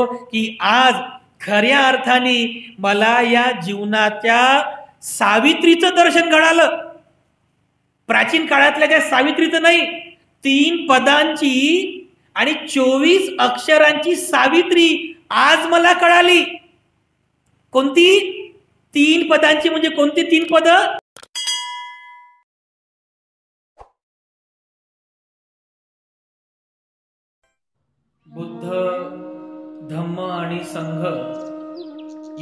की आज खऱ्या अर्थाने मला या जीवनाच्या सावित्रीचं दर्शन घडालं. प्राचीन काळातल्या त्या सावित्रीचं नाही, 3 पदांची आणि 24 अक्षरांची सावित्री आज मला कळाली. कोणती 3 पदांची? म्हणजे कोणती 3 पद? बुद्ध, धम्म आणि संघ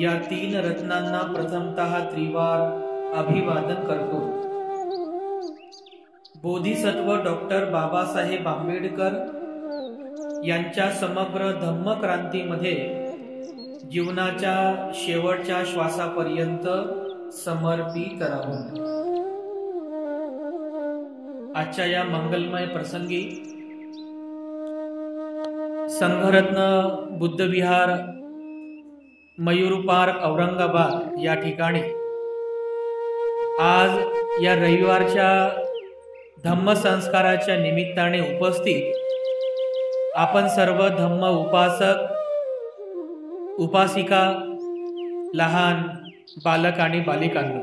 या 3 रत्नांना प्रथमतः त्रिवार अभिवादन करतो. बोधिसत्व डॉक्टर बाबासाहेब आंबेडकर यांच्या समग्र धम्मक्रांतीमध्ये जीवनाच्या शेवटच्या श्वासापर्यंत समर्पित राहून आजच्या या मंगलमय प्रसंगी संघरत्न बुद्धविहार मयूर पार्क औरंगाबाद या ठिकाणी आज या रविवारच्या धम्म संस्काराच्या निमित्ताने उपस्थित आपण सर्व धम्म उपासक उपासिका, लहान बालक आणि बालिकांनो,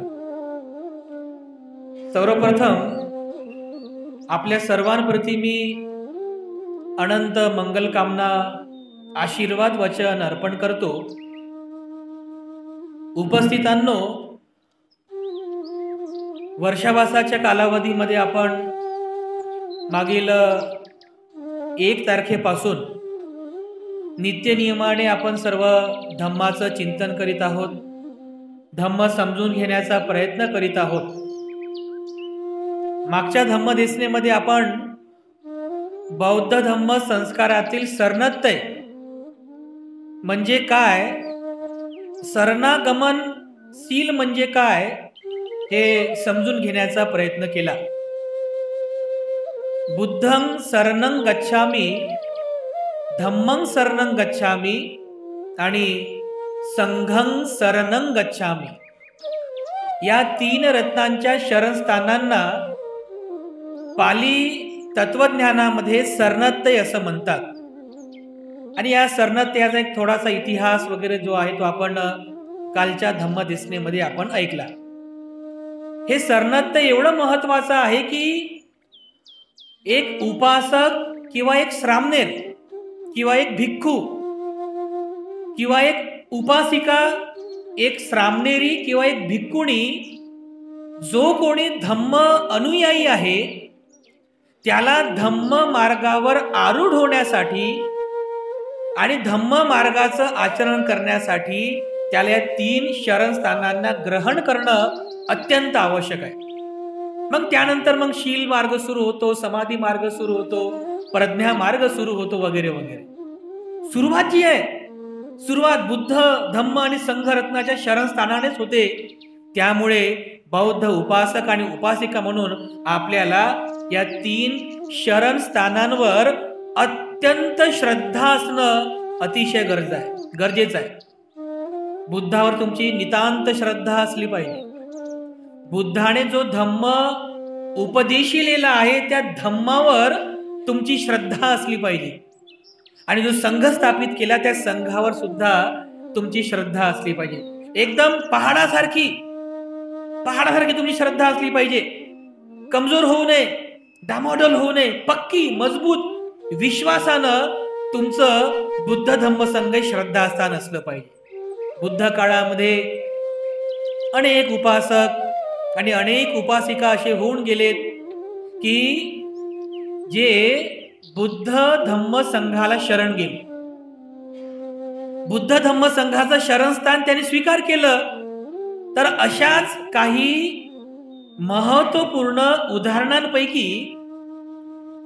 सर्वप्रथम आपल्या सर्वांप्रती मी अनंत मंगल कामना आशीर्वाद वचन अर्पण करतो. उपस्थितांनो, वर्षावासाच्या कालावधीमध्ये आपण मागील 1 तारखेपासून नित्यनियमाने आपण सर्व धम्माचं चिंतन करीत आहोत, धम्म समजून घेण्याचा प्रयत्न करीत आहोत. मागच्या धम्मदेशनेमध्ये आपण बौद्ध धम्म संस्कारातील शरणत्य म्हणजे काय, शरणागमनशील म्हणजे काय हे समजून घेण्याचा प्रयत्न केला. बुद्धं शरणं गच्छामि, धम्मं शरणं गच्छामि आणि संघं शरणं गच्छामि या 3 रत्नांच्या शरणस्थानांना पाली तत्वज्ञानामध्ये शरणत्य असं म्हणतात. आणि या शरणत्याचा एक थोडासा इतिहास वगैरे जो आहे तो आपण कालच्या धम्मदेशनेमध्ये आपण ऐकला. हे शरणत्य एवढं महत्वाचं आहे की एक उपासक किंवा एक श्रामणेर किंवा एक भिक्खू किंवा एक उपासिका, एक श्रामणेरी किंवा एक भिक्खुणी, जो कोणी धम्म अनुयायी आहे त्याला धम्म मार्गावर आरूढ होण्यासाठी आणि धम्म मार्गाचं आचरण करण्यासाठी त्याला या 3 शरणस्थानांना ग्रहण करणं अत्यंत आवश्यक आहे. मग त्यानंतर मग शील मार्ग सुरू होतो, समाधी मार्ग सुरू होतो, प्रज्ञा मार्ग सुरू होतो वगैरे वगैरे. सुरुवात जी आहे, सुरुवात बुद्ध धम्म आणि संघरत्नाच्या शरणस्थानानेच होते. त्यामुळे बौद्ध उपासक आणि उपासिका म्हणून आपल्याला या 3 शरणस्थानांवर अत्यंत श्रद्धा असणं अतिशय गरजेचं आहे. बुद्धावर तुमची नितांत श्रद्धा असली पाहिजे. बुद्धाने जो धम्म उपदेशिलेला आहे त्या धम्मावर तुमची श्रद्धा असली पाहिजे. आणि जो संघ स्थापित केला त्या संघावर सुद्धा तुमची श्रद्धा असली पाहिजे. एकदम पहाडासारखी तुमची श्रद्धा असली पाहिजे. कमजोर होऊ नये, डामाडोल होऊ नये, पक्की मजबूत विश्वासानं तुमचं बुद्ध धम्म संघ श्रद्धास्थान असलं पाहिजे. बुद्ध काळामध्ये अनेक उपासक आणि अनेक उपासिका असे होऊन गेलेत की जे बुद्ध धम्म संघाला शरण गेले. बुद्ध धम्म संघाचं शरणस्थान त्यांनी स्वीकार केलं. तर अशाच काही महत्वपूर्ण उदाहरणांपैकी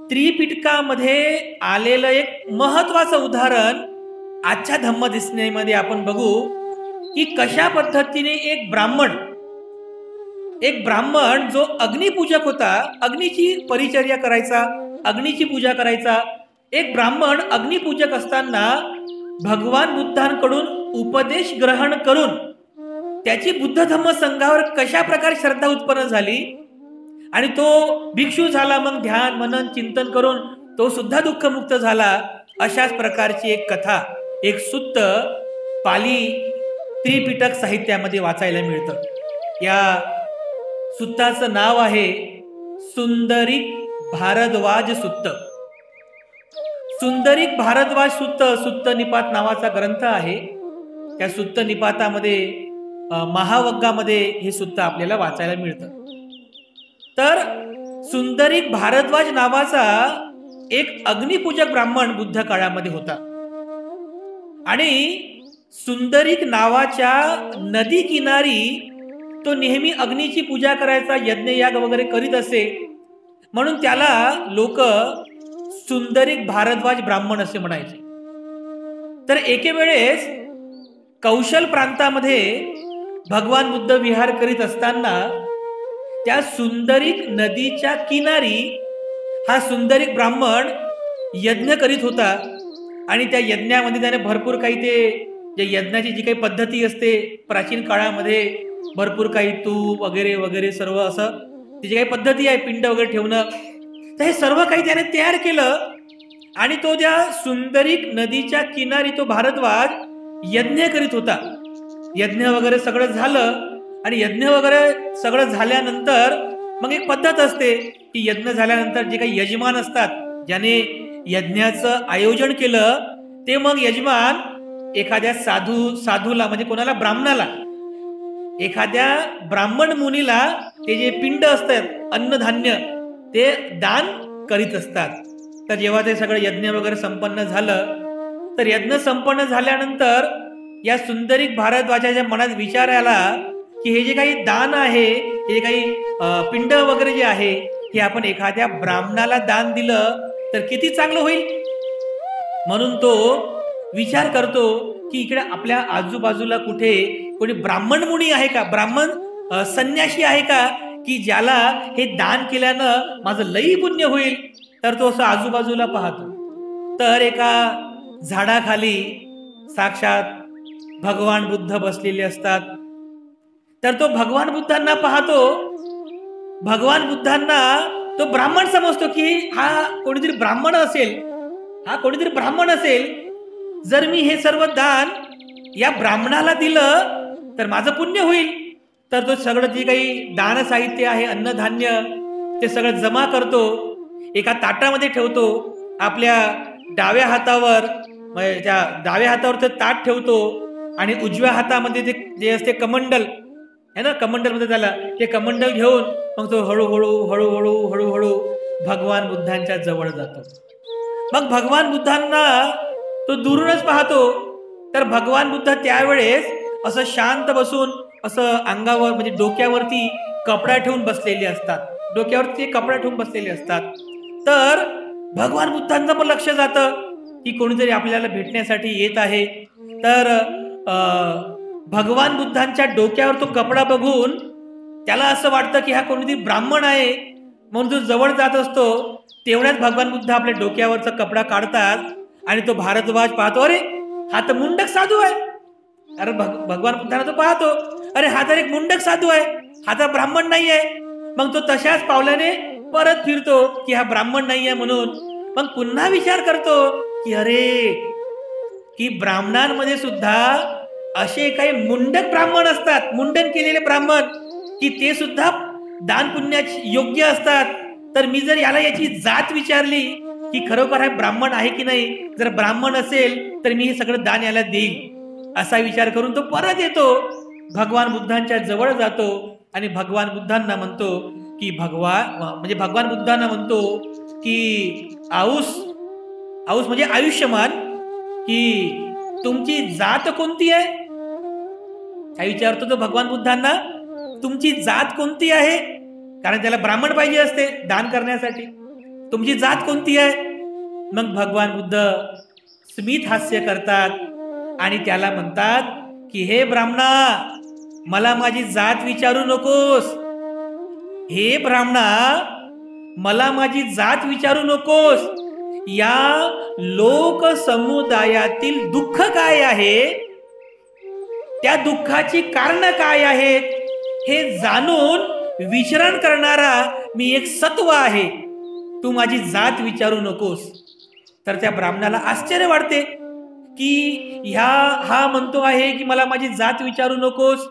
त्रिपिटकामध्ये आलेलं एक महत्वाचं उदाहरण आजच्या धम्मदेशनेमध्ये आपण बघू की कशा पद्धतीने एक ब्राह्मण जो अग्निपूजक होता, अग्नीची परिचर्या करायचा, अग्नीची पूजा करायचा. एक ब्राह्मण अग्निपूजक असताना भगवान बुद्धांकडून उपदेश ग्रहण करून त्याची बुद्ध धम्म संघावर कशा प्रकारे श्रद्धा उत्पन्न झाली आणि तो भिक्षू झाला. मग ध्यान मनन चिंतन करून तो सुद्धा दुःखमुक्त झाला. अशाच प्रकारची एक कथा एक सुत्त पाली त्रिपिटक साहित्यामध्ये वाचायला मिळतं. या सुत्ताचं नाव आहे सुंदरीक भारद्वाज सुत्त. सुंदरीक भारद्वाज सुत्त, सुत्त निपात नावाचा ग्रंथ आहे. त्या सुत्त निपातामध्ये महावग्गामध्ये हे सुत्त आपल्याला वाचायला मिळतं. तर सुंदरीक भारद्वाज नावाचा एक अग्निपूजक ब्राह्मण बुद्ध काळामध्ये होता आणि सुंदरीक नावाच्या नदी किनारी तो नेहमी अग्नीची पूजा करायचा, यज्ञयाग वगैरे करीत असे, म्हणून त्याला लोक सुंदरीक भारद्वाज ब्राह्मण असे म्हणायचे. तर एके वेळेस कौशल प्रांतामध्ये भगवान बुद्ध विहार करीत असताना त्या सुंदरीक नदीच्या किनारी हा सुंदरीक ब्राह्मण यज्ञ करीत होता आणि त्या यज्ञामध्ये त्याने भरपूर काही जे यज्ञाची जी काही पद्धती असते प्राचीन काळामध्ये, भरपूर काही तूप वगैरे वगैरे सर्व असं त्याची काही पद्धती आहे, पिंड वगैरे ठेवणं, तर हे सर्व काही त्याने तयार केलं आणि तो त्या सुंदरीक नदीच्या किनारी तो भारद्वाज यज्ञ करीत होता. यज्ञ वगैरे सगळं झालं आणि यज्ञ वगैरे सगळं झाल्यानंतर मग एक पद्धत असते की यज्ञ झाल्यानंतर जे काही यजमान असतात, ज्याने यज्ञाचं आयोजन केलं, ते मग यजमान एखाद्या साधूला म्हणजे कोणाला, ब्राह्मणाला, एखाद्या ब्राह्मण मुनीला ते जे पिंड असतात अन्नधान्य ते दान करीत असतात. तर जेव्हा ते सगळं यज्ञ वगैरे संपन्न झालं, तर यज्ञ संपन्न झाल्यानंतर या सुंदरीक भारद्वाजाच्या मनात विचार आला की हे जे काही दान आहे, हे जे काही पिंड वगैरे जे आहे, हे आपण एखाद्या ब्राह्मणाला दान दिलं तर किती चांगलं होईल. म्हणून तो विचार करतो की इकडे आपल्या आजूबाजूला कुठे कोणी ब्राह्मण मुनी आहे का, ब्राह्मण संन्यासी आहे का, की ज्याला हे दान केल्यानं माझं लई पुण्य होईल. तर तो असं आजूबाजूला पाहतो, तर एका झाडाखाली साक्षात भगवान बुद्ध बसलेले असतात. तर तो भगवान बुद्धांना पाहतो. भगवान बुद्धांना तो ब्राह्मण समजतो की हा कोणीतरी ब्राह्मण असेल, हा कोणीतरी ब्राह्मण असेल. जर मी हे सर्व दान या ब्राह्मणाला दिलं तर माझं पुण्य होईल. तर तो सगळं जे काही दान साहित्य आहे, अन्नधान्य, ते सगळं जमा करतो, एका ताटामध्ये ठेवतो. आपल्या डाव्या हातावर त्या डाव्या हातावर ते ताट ठेवतो आणि उजव्या हातामध्ये ते जे असते कमंडल है ना, कमंडल मध्ये त्याला ते कमंडल घेऊन मग तो हळूहळू हळूहळू हळूहळू भगवान बुद्धांच्या जवळ जातो. मग भगवान बुद्धांना तो दुरूनच पाहतो. तर भगवान बुद्ध त्यावेळेस असं शांत बसून असं अंगावर म्हणजे डोक्यावरती कपडा ठेवून बसलेले असतात, डोक्यावरती कपडा ठेवून बसलेले असतात. तर भगवान बुद्धांचं पण लक्ष जातं की कोणीतरी आपल्याला भेटण्यासाठी येत आहे. तर भगवान बुद्धांच्या डोक्यावर तो कपडा बघून त्याला असं वाटतं की हा कोणीतरी ब्राह्मण आहे, म्हणून तो जवळ जात असतो. तेवढ्याच भगवान बुद्ध आपल्या डोक्यावरचा कपडा काढतात आणि तो भारद्वाज पाहतो, अरे हा तर मुंडक साधू आहे. अरे भगवान बुद्धांना तो पाहतो, अरे हा तर एक मुंडक साधू आहे, हा तर ब्राह्मण नाही आहे. मग तो तशाच पावलाने परत फिरतो की हा ब्राह्मण नाही आहे म्हणून. मग पुन्हा विचार करतो की अरे, की ब्राह्मणांमध्ये सुद्धा असे काही मुंडक ब्राह्मण असतात, मुंडन केलेले ब्राह्मण, की ते सुद्धा दान पुण्याचे योग्य असतात. तर मी जर याला याची जात विचारली की खरोखर हा ब्राह्मण आहे की नाही, जर ब्राह्मण असेल तर मी हे सगळं दान याला देईल, असा विचार करून तो परत येतो, भगवान बुद्धांच्या जवळ जातो आणि भगवान बुद्धांना म्हणतो की भगवान बुद्धांना म्हणतो की आऊस म्हणजे आयुष्यमान, की तुमची जात कोणती आहे. काय विचारतो तो भगवान बुद्धांना, तुमची जात कोणती आहे, कारण त्याला ब्राह्मण पाहिजे असते दान करण्यासाठी. तुमची जात कोणती आहे. मग भगवान बुद्ध स्मित हास्य करतात आणि त्याला म्हणतात की हे ब्राह्मणा, मला माझी जात विचारू नकोस. हे ब्राह्मणा, मला माझी जात विचारू नकोस. या लोक समुदायातील दुःख काय आहे, त्या दुःखाची कारण काय आहेत, हे जाणून विचरण करणारा मी एक सत्व आहे. तू माझी जात विचारू नकोस. तर त्या ब्राह्मणाला आश्चर्य वाटते की हा म्हणतो आहे की मला माझी जात विचारू नकोस,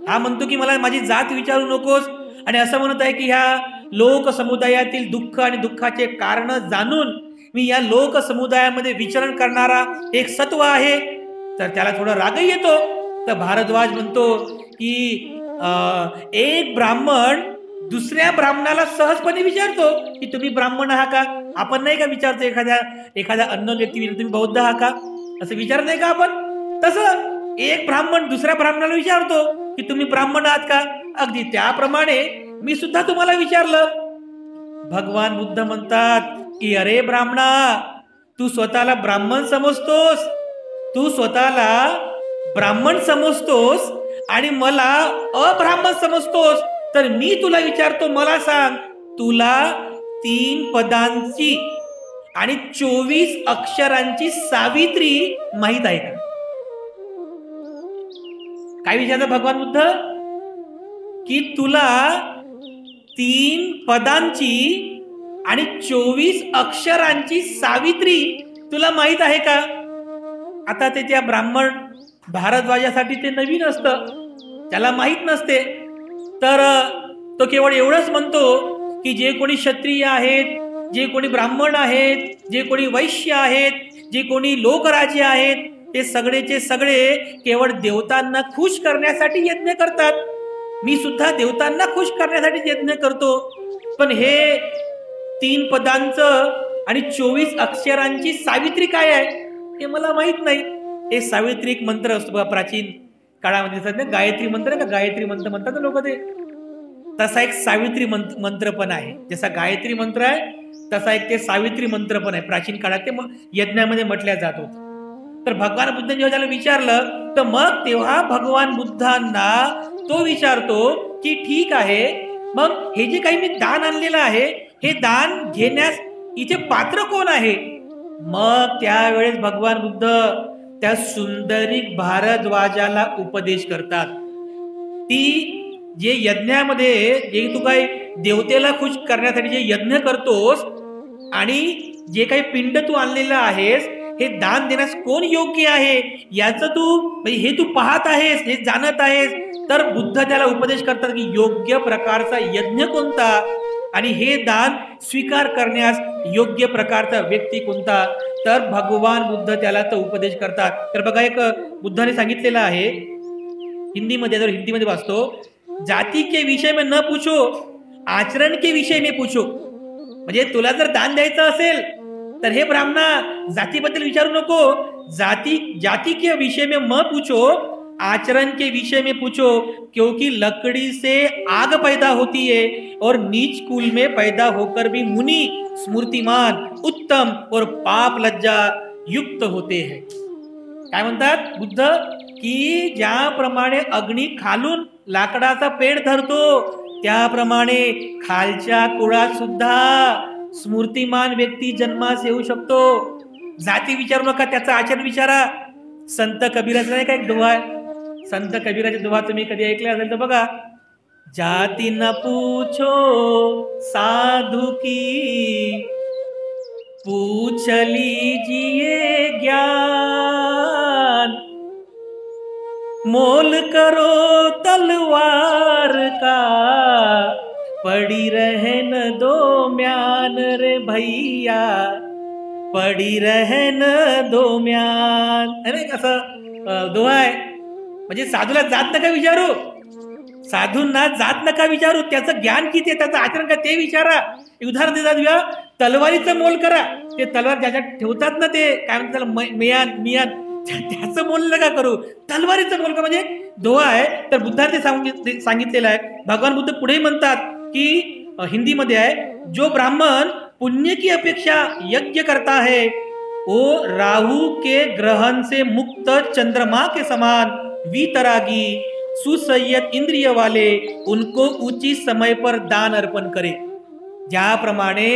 हा म्हणतो की मला माझी जात विचारू नकोस, आणि असं म्हणत आहे की ह्या लोक समुदायातील दुःख आणि दुःखाचे कारण जाणून मी या लोक समुदायामध्ये विचरण करणारा एक सत्व आहे. तर त्याला थोडा रागही येतो. तर भारद्वाज म्हणतो की एक ब्राह्मण दुसऱ्या ब्राह्मणाला सहजपणे विचारतो की तुम्ही ब्राह्मण आहात का? आपण नाही का विचारतो एखाद्या अननोन व्यक्ती तुम्ही बौद्ध आहात का, असं विचारत नाही का आपण? तसं एक ब्राह्मण दुसऱ्या ब्राह्मणाला विचारतो की तुम्ही ब्राह्मण आहात का. अगदी त्याप्रमाणे मी सुद्धा तुम्हाला विचारलं. भगवान बुद्ध म्हणतात की अरे ब्राह्मणा, तू स्वतःला ब्राह्मण समजतोस, तू स्वतःला ब्राह्मण समजतोस आणि मला अब्राह्मण समजतोस. तर मी तुला विचारतो, मला सांग, तुला 3 पदांची आणि 24 अक्षरांची सावित्री माहित आहे का? काय विचारतं भगवान बुद्ध की तुला 3 पदांची आणि 24 अक्षरांची सावित्री तुला माहित आहे का? आता ते त्या ब्राह्मण भारद्वाजासाठी ते नवीन असतं, त्याला माहित नसते. तर तो केवळ एवढंच म्हणतो की जे कोणी क्षत्रिय आहेत, जे कोणी ब्राह्मण आहेत, जे कोणी वैश्य आहेत, जे कोणी लोकराजे आहेत, ते सगळेचे सगळे केवळ देवतांना खुश करण्यासाठी यज्ञ करतात. मी सुद्धा देवतांना खुश करण्यासाठी यज्ञ करतो. पण हे 3 पदांचं आणि 24 अक्षरांची सावित्री काय आहे हे मला माहित नाही. हे सावित्री एक मंत्र असतो बघा, प्राचीन काळामध्ये गायत्री मंत्र का गायत्री मंत्र म्हणतात लोक, ते तसा एक सावित्री मंत्र पण आहे. जसा गायत्री मंत्र आहे तसा एक ते सावित्री मंत्र पण आहे. प्राचीन काळात ते यज्ञामध्ये म्हटल्या जात होतं. तर भगवान बुद्धांनी जेव्हा त्याला विचारलं तर मग तेव्हा भगवान बुद्धांना तो विचारतो की ठीक आहे, मग हे जे काही मी दान आणलेलं आहे हे दान घेण्यास इथे पात्र कोण आहे? मग त्यावेळेस भगवान बुद्ध त्या सुंदरी भारद्वाजाला उपदेश करतात. ती जे यज्ञामध्ये जे तू काही देवतेला खुश करण्यासाठी जे यज्ञ करतोस आणि जे काही पिंड तू आणलेलं आहेस हे दान देण्यास कोण योग्य आहे याचं हे तू पाहत आहेस, हे जाणत आहेस. तर बुद्ध त्याला उपदेश करतात की योग्य प्रकारचा यज्ञ कोणता आणि हे दान स्वीकार करण्यास योग्य प्रकारचा व्यक्ती कोणता. तर भगवान बुद्ध त्याला तो उपदेश करतात. तर बघा, एक बुद्धाने सांगितलेलं आहे हिंदीमध्ये, जर हिंदीमध्ये वाचतो, जाति के विषय में न पूछो, आचरण के विषय में पूछो. म्हणजे तुला जर दान द्यायचं असेल तर हे ब्राह्मणा जातीबद्दल विचारू नको, जाति के विषय में मत पूछो, आचरण के विषय में पूछो, क्योंकि लकड़ी से आग पैदा होती है और नीच कुल में पैदा होकर भी मुनि स्मृतिमान, उत्तम और पाप लज्जा युक्त होते हैं. काय म्हणतात बुद्ध की ज्याप्रमाणे अग्नी खालून लाकडाचा पेड धरतो त्याप्रमाणे खालच्या कुळात सुद्धा स्मृतिमान व्यक्ती जन्मास येऊ शकतो. जाती विचारू नका, त्याचं आचरण विचारा. संत कबीराचा नाही का एक दोहा आहे, संत कबीराचा दोहा तुम्ही कधी ऐकले असेल तर बघा, जाती न पूछो साधु की, पूछ लीजिए ज्ञान, मोल करो तलवार का, पड़ी रहन दो म्यान रे भैया, पड़ी रहन दो म्यान. असं दोहा आहे. म्हणजे साधूला जात नका विचारू, साधूंना जात नका विचारू, त्याचं ज्ञान किती आहे, त्याचं आचरण काय ते विचारा. उदाहरण देतात, तलवारीचं मोल करा. ते तलवार ज्याच्यात ठेवतात ना, ते काय म्हणतात त्याला, मियान, त्याचं मोल नका करू, तलवारीचं मोल करा. म्हणजे दोहा आहे. तर बुद्धांनी सांगितलेलं आहे. भगवान बुद्ध पुढे म्हणतात की हिंदीमध्ये आहे, जो ब्राह्मण पुण्य की अपेक्षा यज्ञ करता है वो राहु के ग्रहण से मुक्त चंद्रमा के समान वीतरागी सुसंयत इंद्रिय वाले उनको उचित समय पर दान अर्पण करे. ज्याप्रमाणे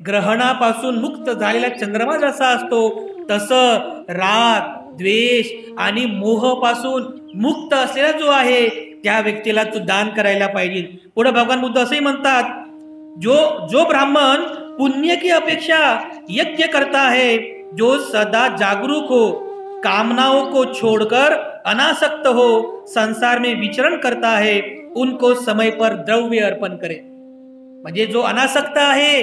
ग्रहणापासून मुक्त झालेला चंद्रमा जसा असतो तसं राग, द्वेष आणि मोहापासून मुक्त असलेला जो आहे त्या व्यक्तीला तू दान करायला पाहिजे. पुढे भगवान बुद्ध असंही म्हणतात, जो ब्राह्मण पुण्य की अपेक्षा यज्ञ करता है, जो सदा जागरूक हो, कामनाओं को छोड़कर अनासक्त हो संसार में विचरण करता है उनको समय पर द्रव्य अर्पण करे. म्हणजे जो अनासक्त आहे,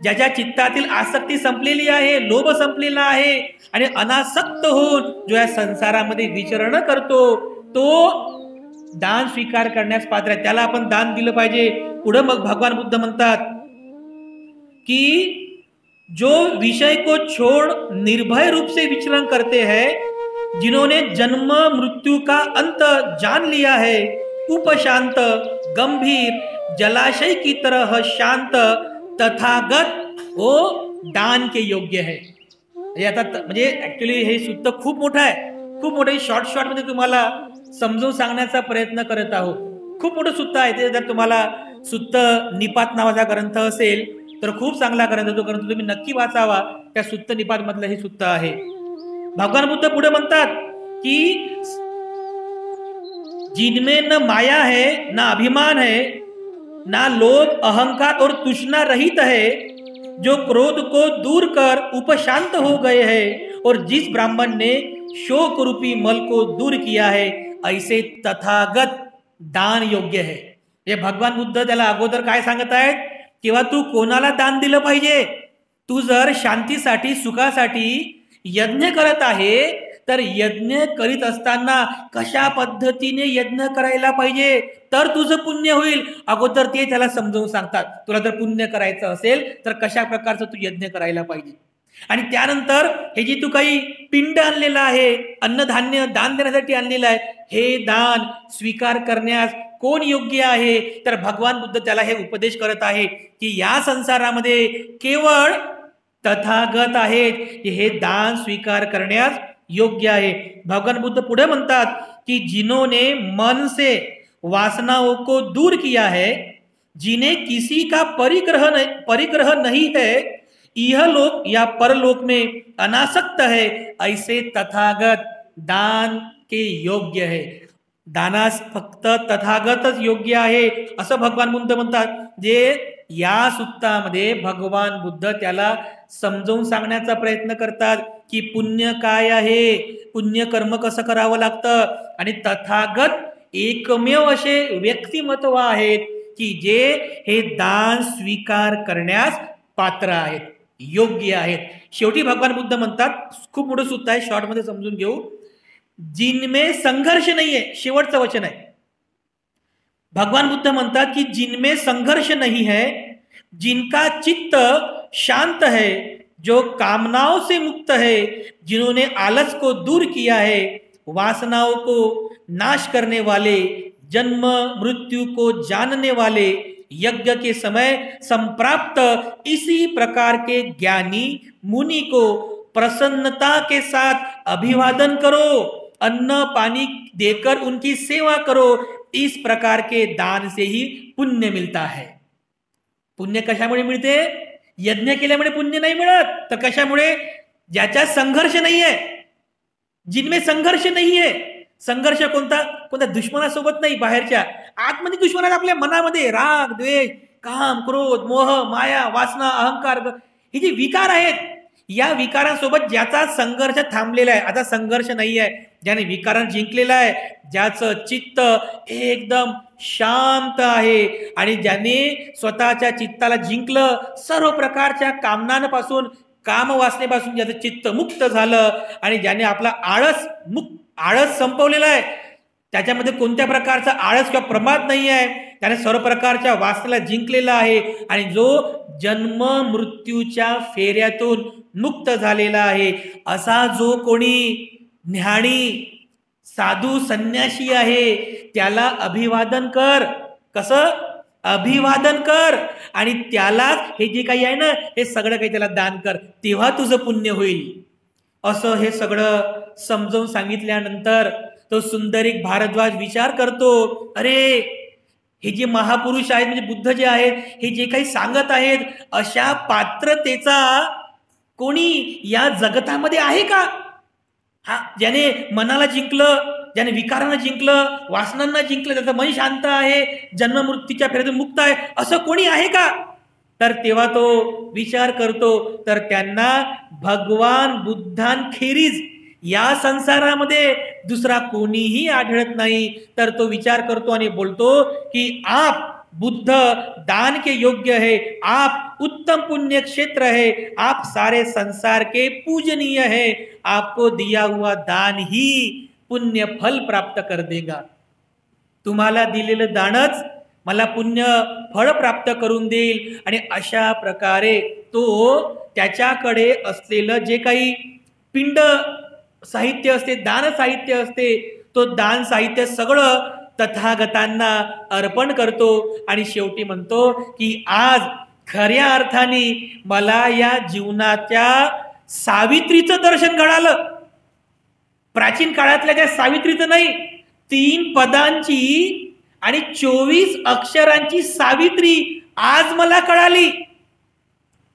ज्याच्या चित्तातील आसक्ती संपलेली आहे, लोभ संपलेला आहे आणि अनासक्त होऊन जो या संसारामध्ये विचरण करतो तो दान स्वीकार करण्यास पात्र आहे. त्याला आपण दान दिलं पाहिजे. पुढे मग भगवान बुद्ध म्हणतात कि जो विषय को छोड़ निर्भय रूप से विचरण करते हैं, जिन्होंने जन्म मृत्यु का अंत जान लिया है, उपशांत गंभीर जलाशय की तरह शांत तथागत वो दान के योग्य है. आता म्हणजे ऍक्च्युली हे सूत्र खूप मोठं आहे, खूप मोठं. शॉर्ट मध्ये तुम्हाला समजून सांगण्याचा प्रयत्न करत आहोत. खूप मोठं सूत्र आहे ते. जर तुम्हाला सुत्त निपात नावाचा ग्रंथ असेल तर खूप चांगला ग्रंथ, तो ग्रंथ तुम्ही नक्की वाचावा. त्या सुत्त निपात मधलं हे सूत्र आहे. भगवान बुद्ध पुढे म्हणतात की जिनमें न माया है, न अभिमान है, ना लोभ अहंकार और तृष्णा रहित है, जो क्रोध को दूर कर उपशांत हो गए हैं और जिस ब्राह्मण ने शोक रूपी मल को दूर किया है, ऐसे तथागत दान योग्य है. हे भगवान बुद्ध त्याला अगोदर काय सांगत आहेत, किंवा तू कोणाला दान दिलं पाहिजे. तू जर शांतीसाठी सुखासाठी यज्ञ करत आहे तर यज्ञ करीत असताना कशा पद्धतीने यज्ञ करायला पाहिजे तर तुझं पुण्य होईल. अगोदर ते त्याला समजावून सांगतात. तुला जर पुण्य करायचं असेल तर कशा प्रकारचं तू यज्ञ करायला पाहिजे. आणि त्यानंतर हे जे तू काही पिंड आणलेलं आहे, अन्नधान्य दान देण्यासाठी आणलेलं आहे, हे दान स्वीकार करण्यास कोण योग्य आहे. तर भगवान बुद्ध त्याला हे उपदेश करत आहे की या संसारामध्ये केवळ तथागत आहेत हे दान स्वीकार करण्यास योग्य आहे. भगवान बुद्ध पुढे म्हणतात कि जिन्होंने मन से वासनाओं को दूर किया है, जिन्हें किसी का परिग्रह नहीं है, यह लोक या परलोक में अनासक्त है, ऐसे तथागत दान के योग्य है. दानास फक्त तथागतच योग्य आहे असं भगवान बुद्ध म्हणतात. जे या सुत्तामध्ये भगवान बुद्ध त्याला समजावून सांगण्याचा प्रयत्न करतात की पुण्य काय आहे, पुण्य कर्म कसं करावं लागतं. आणि तथागत एकमेव असे व्यक्तिमत्व आहेत की जे हे दान स्वीकार करण्यास पात्र आहेत, योग्य आहेत. शेवटी भगवान बुद्ध म्हणतात, खूप मोठं सूत्र आहे, शॉर्ट मध्ये समजून घेऊ. जिनमें संघर्ष नहीं है, शेवटचं वचन आहे. भगवान बुद्ध म्हणतात की जिनमें संघर्ष नहीं है, जिनका चित्त शांत है, जो कामनाओं से मुक्त है, जिन्होंने आलस को दूर किया है, वासनाओं को नाश करने वाले, जन्म मृत्यु को जानने वाले, यज्ञ के समय संप्राप्त इसी प्रकार के ज्ञानी मुनि को प्रसन्नता के साथ अभिवादन करो, अन्न पानी देकर उनकी सेवा करो. इस प्रकार के दान से ही पुण्य मिलता है. पुण्य कशामुळे मिळते? यज्ञ केल्यामुळे पुण्य नाही मिळत. तर कशामुळे? ज्याच्यात संघर्ष नाहीये, जिनमें संघर्ष नाहीये. संघर्ष कोणता? कोणत्या दुश्मनासोबत नाही, बाहेरच्या. आतमध्ये दुश्मन आहेत आपल्या मनामध्ये. राग द्वेष काम क्रोध मोह माया वासना अहंकार, ही जी विकार आहेत, या विकारांसोबत ज्याचा संघर्ष थांबलेला आहे. आता संघर्ष नाही आहे, ज्याने विकारांना जिंकलेला आहे, ज्याचं चित्त एकदम शांत आहे आणि ज्याने स्वतःच्या चित्ताला जिंकलं, सर्व प्रकारच्या कामनांपासून कामवासनेपासून ज्याचं चित्त मुक्त झालं आणि ज्याने आपला आळस संपवलेला आहे, त्याच्यामध्ये कोणत्या प्रकारचा आळस किंवा प्रमाद नाही आहे, त्याने सर्व प्रकारच्या वासनेला जिंकलेला आहे आणि जो जन्म मृत्यूच्या फेऱ्यातून मुक्त झालेला आहे, असा जो कोणी ज्ञानी साधू संन्यासी आहे त्याला अभिवादन कर. कसं? अभिवादन कर आणि त्यालाच हे जे काही आहे ना, हे सगळं काही त्याला दान कर, तेव्हा तुझं पुण्य होईल. असं हे सगळं समजावून सांगितल्यानंतर तो सुंदरीक भारद्वाज विचार करतो, अरे हे जे महापुरुष आहेत, म्हणजे बुद्ध जे आहेत, हे जे काही सांगत आहेत, अशा पात्रतेचा कोणी या जगतामध्ये आहे का? हा, ज्याने मनाला जिंकलं, ज्याने विकारांना जिंकलं, वासनांना जिंकलं, त्याचं मन शांत आहे, जन्म मृत्यूच्या फेऱ्यातून मुक्त आहे, असं कोणी आहे का? तर तेव्हा तो विचार करतो, तर त्यांना भगवान बुद्धांखेरीज या संसारामध्ये दुसरा कोणीही आढळत नाही. तर तो विचार करतो आणि बोलतो की आप बुद्ध दान के योग्य है, आप उत्तम पुण्य क्षेत्र है, आप सारे संसार के पूजनीय है, आपको दिया हुआ दान ही पुण्य फल प्राप्त कर देगा. तुम्हाला दिलेलं दानच मला पुण्य फळ प्राप्त करून देईल. आणि अशा प्रकारे तो त्याच्याकडे असलेलं जे काही पिंड साहित्य असते, दान साहित्य असते, तो दान साहित्य सगळं तथागतांना अर्पण करतो. आणि शेवटी म्हणतो की आज खऱ्या अर्थाने मला या जीवनाच्या सावित्रीचं दर्शन घडालं. प्राचीन काळातल्या त्या सावित्रीचं नाही, 3 पदांची आणि 24 अक्षरांची सावित्री आज मला कळाली.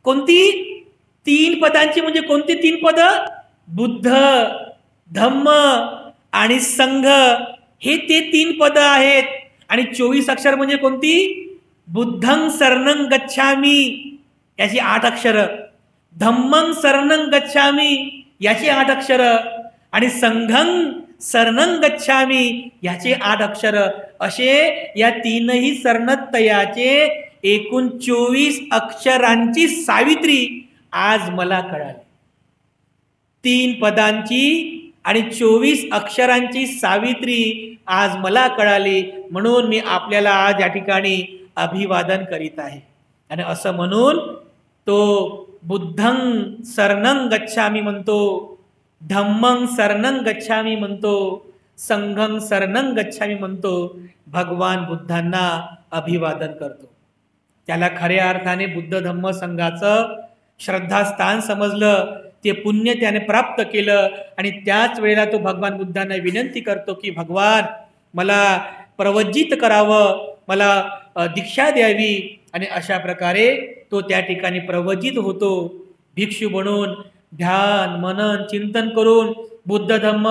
कोणती 3 पदांची? म्हणजे कोणती 3 पद? बुद्ध, धम्म आणि संघ, हे ते 3 पद आहेत. आणि 24 अक्षर म्हणजे कोणती? बुद्धं शरणं गच्छामी, याची 8 अक्षर, धम्मं शरणं गच्छामी याची 8 अक्षर, आणि संघं शरणं गच्छामी याचे 8 अक्षर. असे या 3ही शरणत्तयाचे एकूण 24 अक्षरांची सावित्री आज मला कळाली. 3 पदांची आणि 24 अक्षरांची सावित्री आज मला कळाली. म्हणून मी आपल्याला आज या ठिकाणी अभिवादन करीत आहे. आणि असं म्हणून तो बुद्धं शरणं गच्छामी म्हणतो, धम्मं शरणं गच्छामी म्हणतो, संघं शरणं गच्छामी म्हणतो. भगवान बुद्धांना अभिवादन करतो. त्याला खऱ्या अर्थाने बुद्ध धम्म संघाचं श्रद्धास्थान समजलं, ते पुण्य त्याने प्राप्त केलं. आणि त्याच वेळेला तो भगवान बुद्धांना विनंती करतो की भगवान मला प्रवज्जित करावं, मला दीक्षा द्यावी. आणि अशा प्रकारे तो त्या ठिकाणी प्रवज्जित होतो. भिक्षू बनून ध्यान मनन चिंतन करून बुद्ध धम्म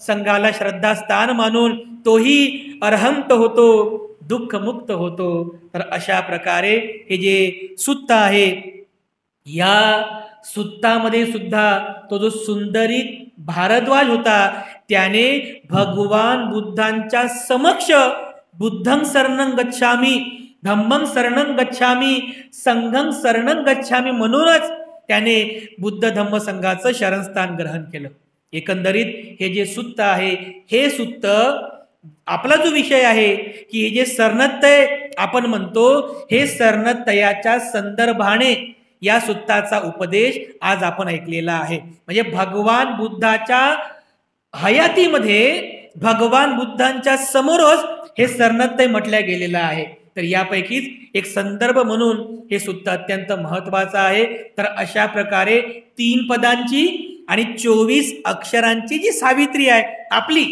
संघाला श्रद्धास्थान मानून तोही अरहंत होतो, दुःखमुक्त होतो. तर अशा प्रकारे हे जे सुत्त आहे, या सुत्तामध्ये सुद्धा तो जो सुंदरीत भारद्वाज होता, त्याने भगवान बुद्धांच्या समक्ष बुद्धं शरणं गच्छामी, धम्मं शरणं गच्छामी, संघं शरणं गच्छामी म्हणूनच त्याने बुद्ध धम्म संघाचं शरणस्थान ग्रहण केलं. एकंदरीत हे जे सुत्त आहे, हे सुत्त आपला जो विषय आहे की हे जे शरणत्तय आपण म्हणतो, हे शरणत्तयाच्या संदर्भाने या सुत्ताचा उपदेश आज आपण ऐकलेला आहे. म्हणजे भगवान बुद्धाच्या हयातीमध्ये भगवान बुद्धांच्या समोरच हे शरणत्तय म्हटलं गेलेलं आहे. तर यापैकीच एक संदर्भ म्हणून हे सुत्त अत्यंत महत्वाचं आहे. तर अशा प्रकारे 3 पदांची आणि 24 अक्षरांची जी सावित्री आहे, आपली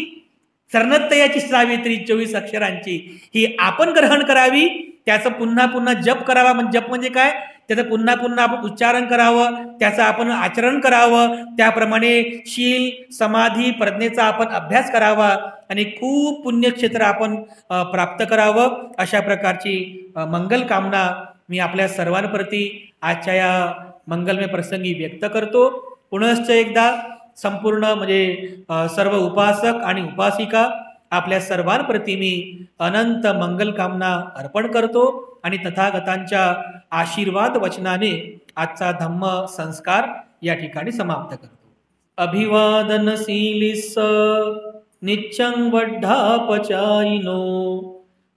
शरणत्तयाची सावित्री 24 अक्षरांची, ही आपण ग्रहण करावी. त्याचं पुन्हा पुन्हा जप करावा. म्हणजे जप म्हणजे काय? त्याचं पुन्हा पुन्हा आपण उच्चारण करावं, त्याचं आपण आचरण करावं, त्याप्रमाणे शील समाधी प्रज्ञेचा आपण अभ्यास करावा आणि खूप पुण्यक्षेत्र आपण प्राप्त करावं. अशा प्रकारची मंगल कामना मी आपल्या सर्वांप्रती आजच्या या मंगलमय प्रसंगी व्यक्त करतो. पुनश्च एकदा संपूर्ण म्हणजे सर्व उपासक आणि उपासिका आपल्या सर्वांप्रती मी अनंत मंगल कामना अर्पण करतो आणि तथागतांच्या आशीर्वाद वचनाने आजचा धम्म संस्कार या ठिकाणी समाप्त करतो. अभिवादनशीलिस नित्यं वड्ढापचायिनो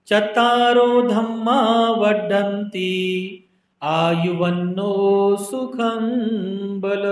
चत्तारो धम्मा वड्ढन्ति आयुवन्नो सुखं बल.